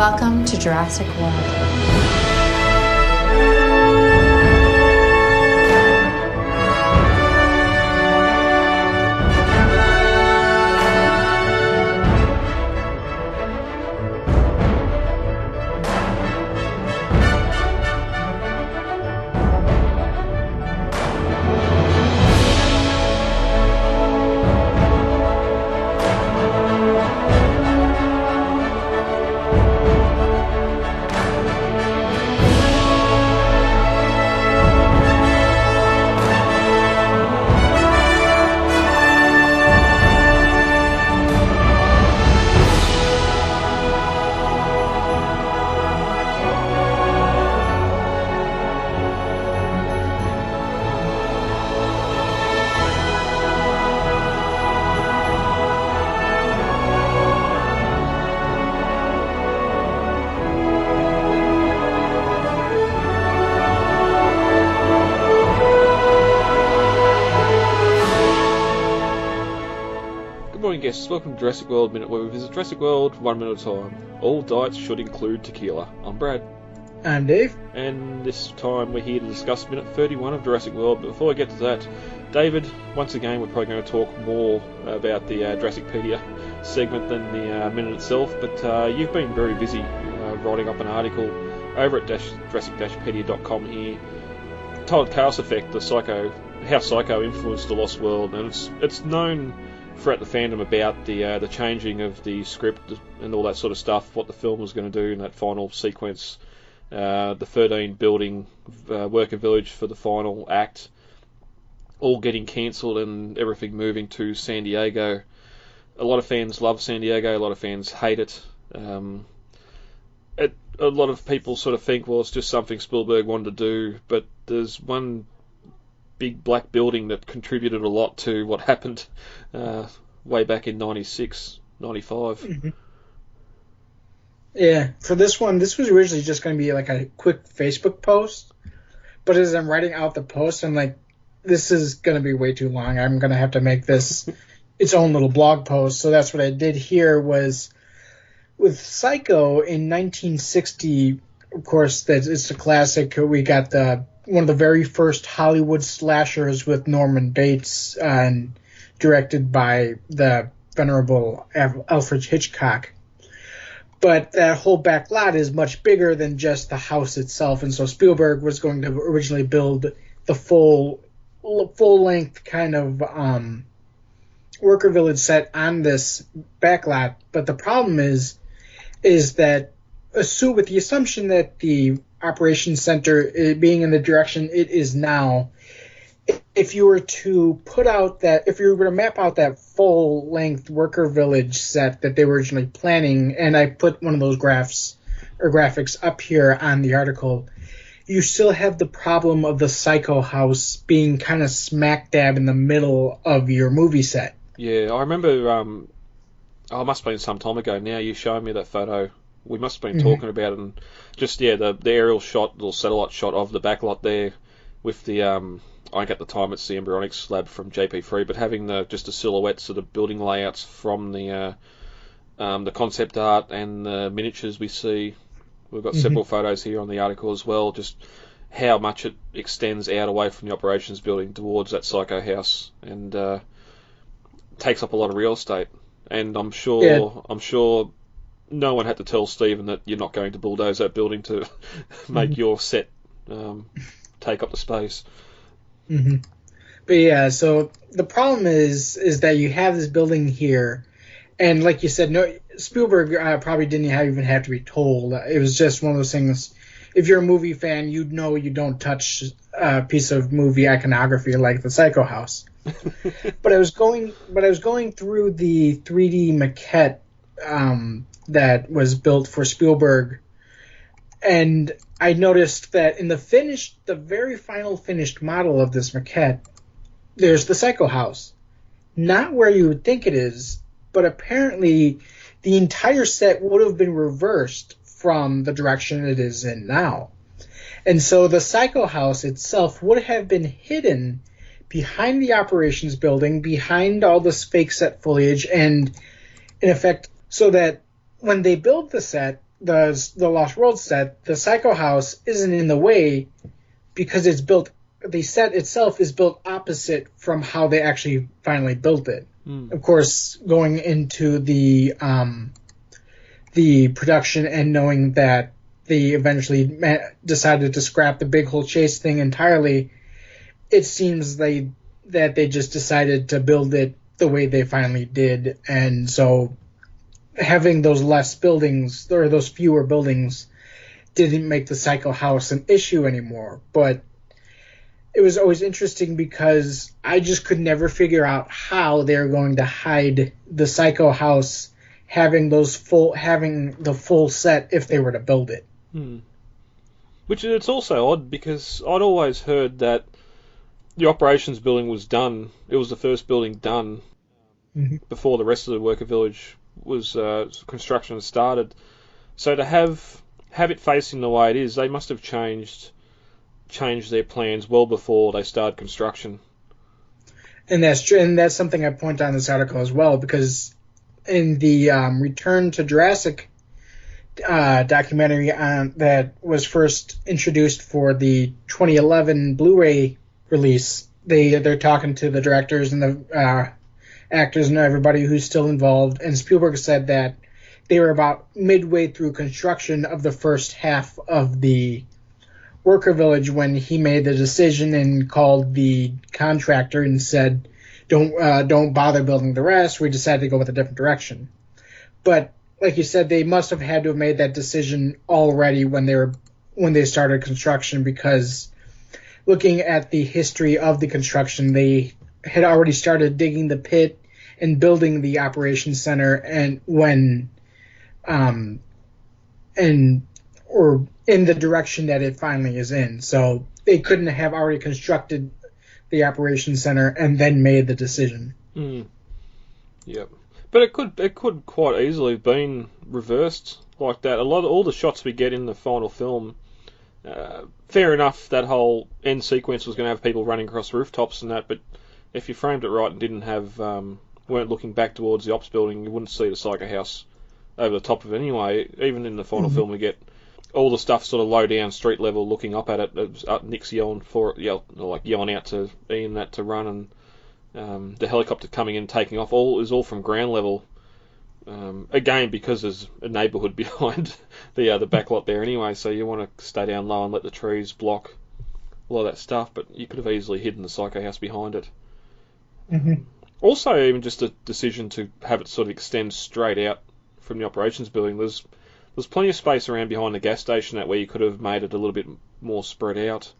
Welcome to Jurassic World. Welcome to Jurassic World Minute, where we visit Jurassic World 1 minute at a time. All diets should include tequila. I'm Brad. I'm Dave. And this time we're here to discuss minute 31 of Jurassic World. But before we get to that, David, once again we're probably going to talk more about the Jurassic Pedia segment than the minute itself. But you've been very busy writing up an article over at Jurassic-Pedia.com here titled Chaos Effect, how Psycho influenced the Lost World. And it's known throughout the fandom about the changing of the script and all that sort of stuff, what the film was going to do in that final sequence, the 13 building worker village for the final act, all getting cancelled and everything moving to San Diego. A lot of fans love San Diego, a lot of fans hate it. A lot of people sort of think, well, it's just something Spielberg wanted to do, but there's one big black building that contributed a lot to what happened way back in 96, 95. Mm-hmm. Yeah, for this one, this was originally just going to be like a quick Facebook post, but as I'm writing out the post, I'm like, this is going to be way too long. I'm going to have to make this its own little blog post. So that's what I did here was with Psycho in 1960, of course, it's a classic. We got one of the very first Hollywood slashers with Norman Bates and directed by the venerable Alfred Hitchcock. But that whole back lot is much bigger than just the house itself, and so Spielberg was going to originally build the full-length kind of worker village set on this back lot. But the problem is that with the assumption that the operations center being in the direction it is now, if you were to map out that full-length worker village set that they were originally planning, and I put one of those graphics up here on the article, you still have the problem of the Psycho house being kind of smack dab in the middle of your movie set. Yeah, I remember, it must have been some time ago now, you showed me that photo. We must have been talking about it, and just, the aerial shot, little satellite shot of the backlot there with the, I think at the time it's the embryonics lab from JP3, but having just the silhouettes of the building layouts from the concept art and the miniatures we see. We've got several photos here on the article as well, just how much it extends out away from the operations building towards that Psycho house, and takes up a lot of real estate. And I'm sure no one had to tell Stephen that you're not going to bulldoze that building to make your set take up the space. Mm-hmm. But yeah, so the problem is that you have this building here, and like you said, no, Spielberg probably didn't even have to be told. It was just one of those things. If you're a movie fan, you'd know you don't touch a piece of movie iconography like the Psycho house. But I was going through the 3D maquette that was built for Spielberg, and I noticed that in the very final finished model of this maquette, there's the Psycho house. Not where you would think it is, but apparently the entire set would have been reversed from the direction it is in now. And so the Psycho house itself would have been hidden behind the operations building, behind all this fake set foliage, and in effect, so that when they build the set, the Lost World set, the Psycho House isn't in the way because it's built. The set itself is built opposite from how they actually finally built it. Of course, going into the production and knowing that they eventually decided to scrap the big hole chase thing entirely, it seems that they just decided to build it the way they finally did, and so having those less buildings or those fewer buildings didn't make the Psycho House an issue anymore. But it was always interesting because I just could never figure out how they're going to hide the Psycho House having the full set if they were to build it. Which it's also odd because I'd always heard that the operations building was done. It was the first building done before the rest of the worker village was construction started. So to have it facing the way it is, they must have changed their plans well before they started construction. And that's true, and that's something I point out in this article as well, because in the Return to Jurassic documentary that was first introduced for the 2011 Blu-ray release, they're talking to the directors and the actors and everybody who's still involved, and Spielberg said that they were about midway through construction of the first half of the worker village when he made the decision and called the contractor and said, don't bother building the rest, we decided to go with a different direction. But like you said, they must have had to have made that decision already when they started construction, because looking at the history of the construction, they had already started digging the pit and building the operations center, and or in the direction that it finally is in. So they couldn't have already constructed the operations center and then made the decision. Yep. But it could quite easily have been reversed like that. All the shots we get in the final film, fair enough, that whole end sequence was going to have people running across rooftops and that, but if you framed it right and didn't have weren't looking back towards the ops building, you wouldn't see the Psycho House over the top of it anyway. Even in the final film, we get all the stuff sort of low down, street level, looking up at it. Nick's yelling out to Ian that to run, and the helicopter coming in, taking off. All from ground level. Again, because there's a neighbourhood behind the backlot there anyway, so you want to stay down low and let the trees block a lot of that stuff. But you could have easily hidden the Psycho House behind it. Also, even just a decision to have it sort of extend straight out from the operations building. There's plenty of space around behind the gas station that way you could have made it a little bit more spread out.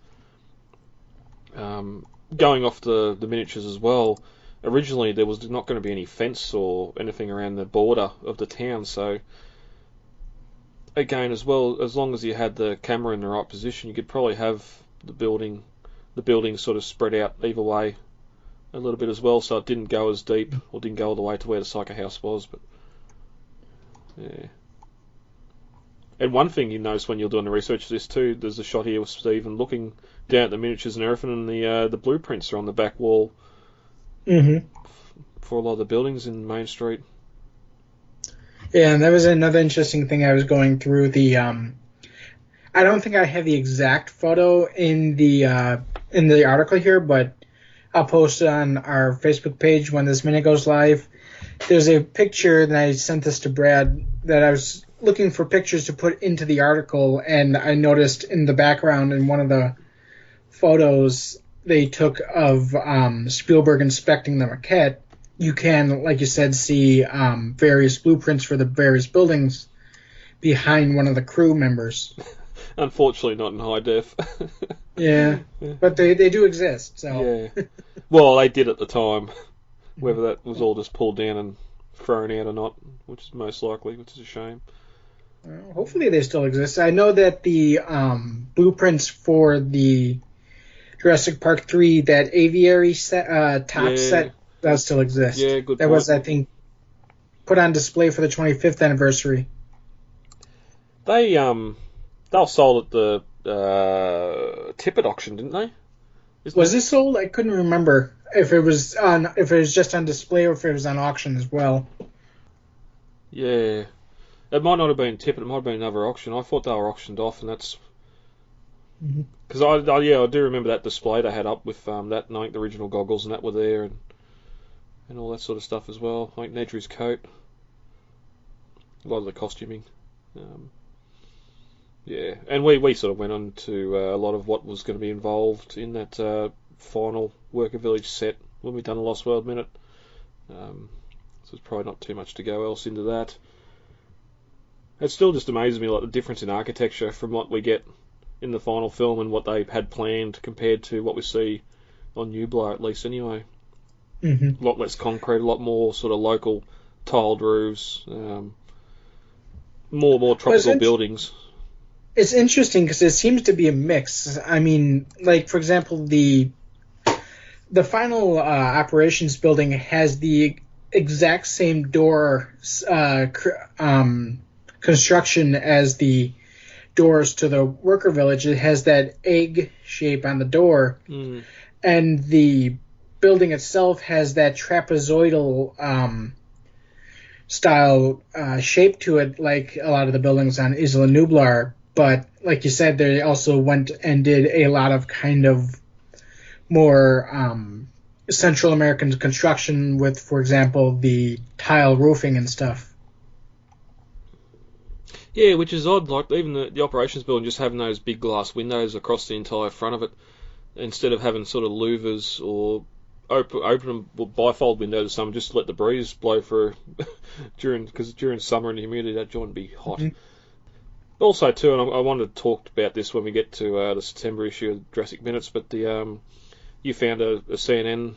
Going off the miniatures as well, originally there was not going to be any fence or anything around the border of the town, so again, as well, as long as you had the camera in the right position, you could probably have the building sort of spread out either way a little bit as well, so it didn't go as deep or didn't go all the way to where the Psycho House was. But yeah. And one thing you notice when you're doing the research for this too, there's a shot here with Stephen looking down at the miniatures and everything, and the blueprints are on the back wall for a lot of the buildings in Main Street. Yeah, and that was another interesting thing. I was going through the I don't think I have the exact photo in the article here, but I'll post it on our Facebook page when this minute goes live. There's a picture that I sent this to Brad that I was looking for pictures to put into the article, and I noticed in the background in one of the photos they took of Spielberg inspecting the maquette, you can, like you said, see various blueprints for the various buildings behind one of the crew members. Unfortunately, not in high def. Yeah, but they do exist. So. Yeah. Well, they did at the time. Whether that was all just pulled down and thrown out or not, which is most likely, which is a shame. Hopefully they still exist. I know that the blueprints for the Jurassic Park 3, that aviary set, set, does still exist. Yeah, good That point. was, I think, put on display for the 25th anniversary. They were sold at the Tippett auction, didn't they? Was this sold? I couldn't remember if it was just on display or if it was on auction as well. Yeah. It might not have been Tippett, it might have been another auction. I thought they were auctioned off, and that's... Because I do remember that display they had up with that, and I think the original goggles and that were there, and all that sort of stuff as well. I think Nedry's coat. A lot of the costuming. Yeah, and we sort of went on to a lot of what was going to be involved in that final Worker Village set when we done a Lost World Minute. So there's probably not too much to go else into that. It still just amazes me, like, the difference in architecture from what we get in the final film and what they had planned compared to what we see on Nublar, at least anyway. A lot less concrete, a lot more sort of local tiled roofs, more tropical buildings. It's interesting because it seems to be a mix. I mean, like, for example, the final operations building has the exact same door construction as the doors to the worker village. It has that egg shape on the door, and the building itself has that trapezoidal style shape to it, like a lot of the buildings on Isla Nublar. But like you said, they also went and did a lot of kind of more Central American construction with, for example, the tile roofing and stuff. Yeah, which is odd. Like, even the operations building just having those big glass windows across the entire front of it, instead of having sort of louvers or open bifold windows or something, just let the breeze blow for because during summer and humidity that joint would be hot. Also, too, and I wanted to talk about this when we get to the September issue of Jurassic Minutes, but you found a CNN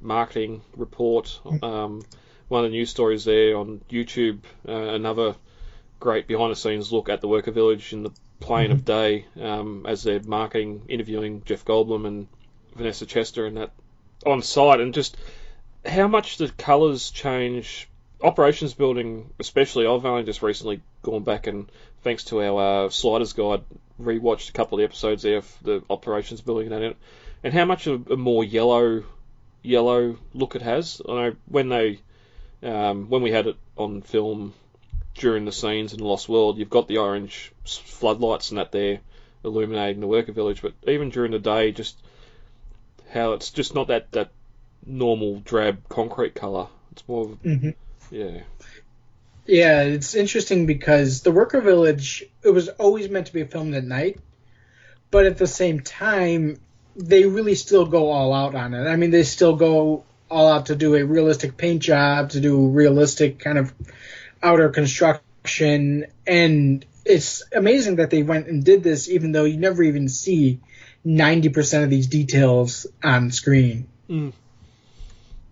marketing report, one of the news stories there on YouTube, another great behind-the-scenes look at the worker village in the plane of day as they're marketing, interviewing Jeff Goldblum and Vanessa Chester and that on site, and just how much the colours change. Operations building, especially, I've only just recently gone back and, thanks to our Sliders Guide, rewatched a couple of the episodes there of the operations building and how much of a more yellow look it has. I know when we had it on film during the scenes in Lost World, you've got the orange floodlights and that there illuminating the worker village, but even during the day, just how it's just not that normal drab concrete colour. It's more of Yeah, it's interesting because the worker village, it was always meant to be filmed at night, but at the same time, they really still go all out on it. I mean, they still go all out to do a realistic paint job, to do realistic kind of outer construction, and it's amazing that they went and did this even though you never even see 90% of these details on screen.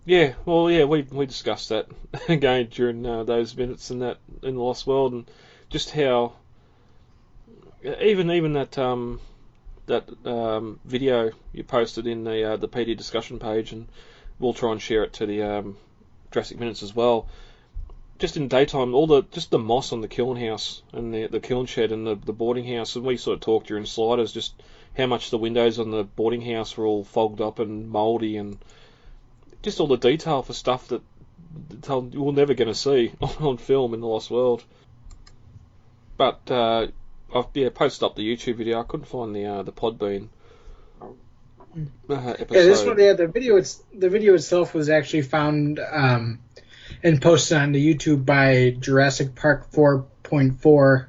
Yeah, well, yeah, we discussed that again during those minutes in the Lost World, and just how even that video you posted in the Pedia discussion page, and we'll try and share it to the Jurassic Minutes as well. Just in daytime, just the moss on the kiln house and the kiln shed and the boarding house, and we sort of talked during Sliders just how much the windows on the boarding house were all fogged up and mouldy, and just all the detail for stuff that we're never going to see on film in the Lost World. But I've posted up the YouTube video. I couldn't find the Podbean episode. Yeah, this one, the video itself was actually found and posted on the YouTube by Jurassic Park 4.4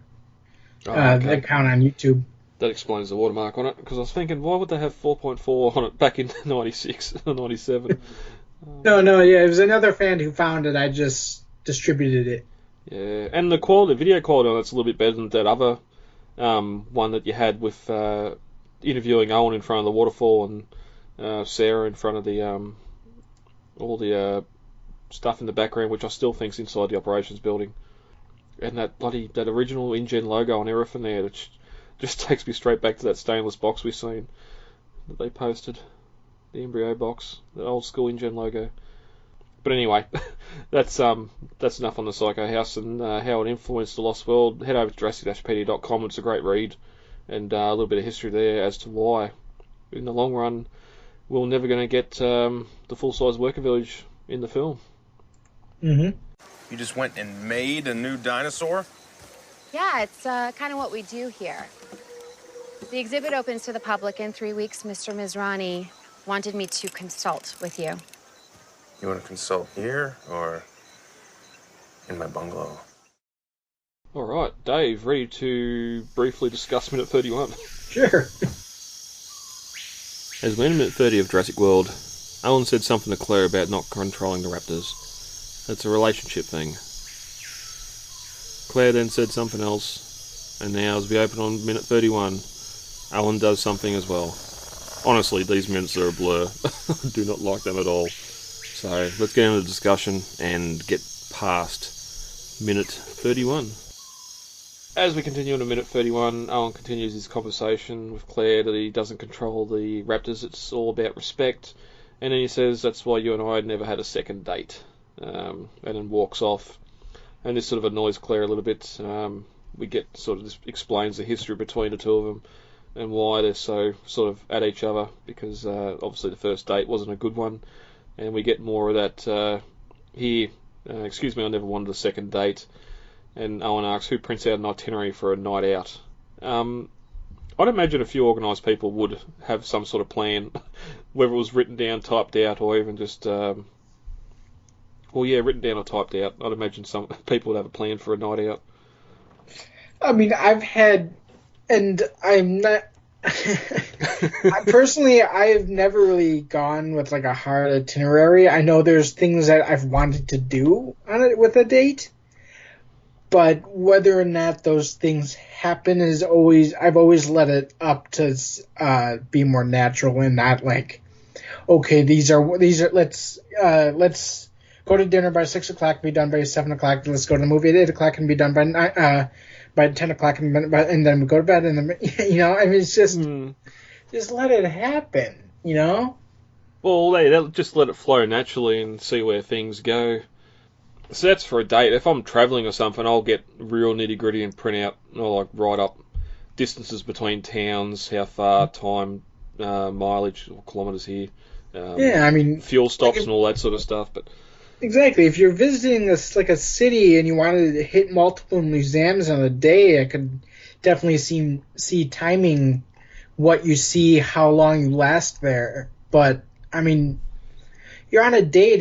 the account on YouTube. That explains the watermark on it, because I was thinking, why would they have 4.4 on it back in 96 or 97? No, yeah, it was another fan who found it. I just distributed it. Yeah, and the video quality on it's a little bit better than that other one that you had with interviewing Owen in front of the waterfall and Sarah in front of the all the stuff in the background, which I still think's inside the operations building, and that original InGen logo on everything there, which just takes me straight back to that stainless box we've seen that they posted. The embryo box, the old school InGen logo. But anyway, that's enough on the Psycho House and how it influenced the Lost World. Head over to Jurassic-Pedia.com. It's a great read, and a little bit of history there as to why, in the long run, we're never going to get the full-size worker village in the film. Mm-hmm. You just went and made a new dinosaur? Yeah, it's kind of what we do here. The exhibit opens to the public in 3 weeks. Mr. Mizrani wanted me to consult with you. You want to consult here or in my bungalow? Alright, Dave, ready to briefly discuss minute 31? Sure. As we enter minute 30 of Jurassic World, Alan said something to Claire about not controlling the raptors. It's a relationship thing. Claire then said something else, and now as we open on minute 31, Alan does something as well. Honestly, these minutes are a blur. I do not like them at all. So let's get into the discussion and get past minute 31. As we continue into minute 31, Alan continues his conversation with Claire that he doesn't control the raptors, it's all about respect. And then he says, that's why you and I never had a second date. And then walks off. And this sort of annoys Claire a little bit. We get sort of, this explains the history between the two of them and why they're so sort of at each other, because obviously the first date wasn't a good one. And we get more of that here. Excuse me, I never wanted a second date. And Owen asks, who prints out an itinerary for a night out? I'd imagine a few organised people would have some sort of plan, whether it was written down, typed out, or even just, written down or typed out. I'd imagine some people would have a plan for a night out. I mean, I've had, and I'm not, I've never really gone with like a hard itinerary. I know there's things that I've wanted to do on it with a date. But whether or not those things happen I've always let it up to be more natural and not like, okay, these are let's go to dinner by 6 o'clock, be done by 7 o'clock. Let's go to the movie at 8 o'clock and be done by 10 o'clock and then we go to bed and then, I mean it's just let it happen, Well, they'll just let it flow naturally and see where things go. So that's for a date. If I'm travelling or something, I'll get real nitty gritty and print out, I'll write up distances between towns, how far, time, mileage, or kilometres here. Fuel stops and all that sort of stuff. But exactly, if you're visiting a city and you wanted to hit multiple museums on a day, I could definitely see timing what you see, how long you last there. But I mean, you're on a date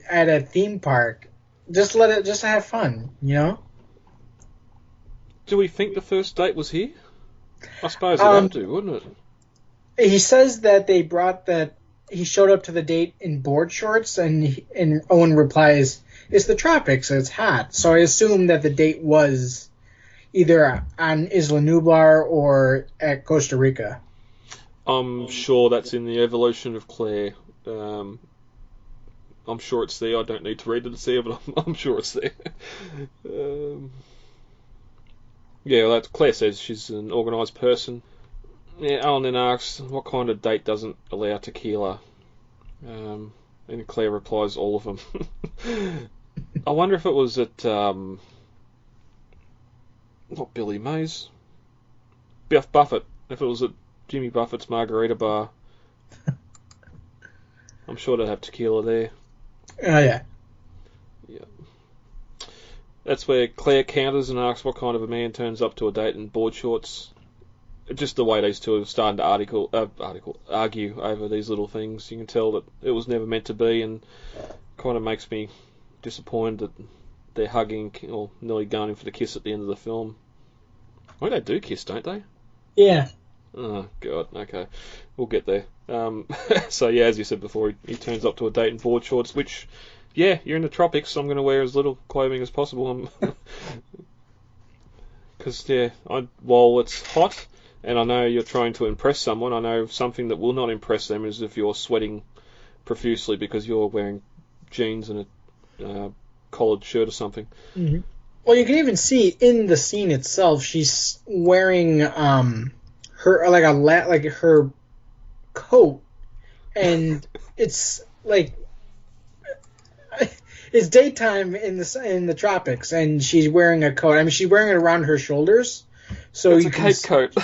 at a theme park. Just have fun, Do we think the first date was here? I suppose it had to, wouldn't it? He says that he showed up to the date in board shorts, and Owen replies, "It's the tropics, so it's hot." So I assume that the date was either on Isla Nublar or at Costa Rica. I'm sure that's in the evolution of Claire. I'm sure it's there. I don't need to read it to see it, but I'm sure it's there. Claire says she's an organised person. Yeah, Alan then asks, what kind of date doesn't allow tequila? And Claire replies, all of them. I wonder if it was at, not Billy Mays, Biff Buffett, if it was at Jimmy Buffett's Margarita Bar. I'm sure they'd have tequila there. Oh, yeah. Yeah. That's where Claire counters and asks what kind of a man turns up to a date in board shorts. Just the way these two are starting to argue over these little things. You can tell that it was never meant to be, and kind of makes me disappointed that they're hugging or nearly going in for the kiss at the end of the film. Well, they do kiss, don't they? Yeah. Oh, God, okay. We'll get there. So, yeah, as you said before, he turns up to a date in board shorts, which, yeah, you're in the tropics, so I'm going to wear as little clothing as possible. Because, while it's hot, and I know you're trying to impress someone, I know something that will not impress them is if you're sweating profusely because you're wearing jeans and a collared shirt or something. Mm-hmm. Well, you can even see in the scene itself, she's wearing her coat, and it's like it's daytime in the tropics, and she's wearing a coat. I mean, she's wearing it around her shoulders, so it's a cape coat.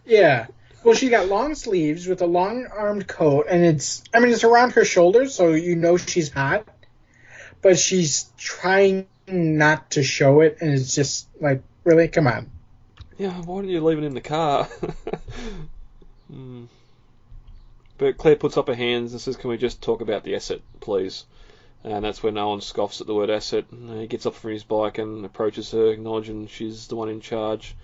Yeah. Well, she got long sleeves with a long armed coat, and it's around her shoulders, so she's hot. but she's trying not to show it, and it's just like, really, come on. Yeah, why did you leave it in the car? But Claire puts up her hands and says, "Can we just talk about the asset, please?" And that's when Owen scoffs at the word asset. He gets up from his bike and approaches her, acknowledging she's the one in charge.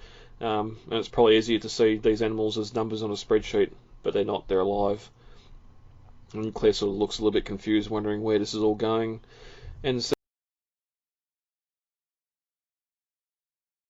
And it's probably easier to see these animals as numbers on a spreadsheet, but they're not, they're alive. And Claire sort of looks a little bit confused, wondering where this is all going. And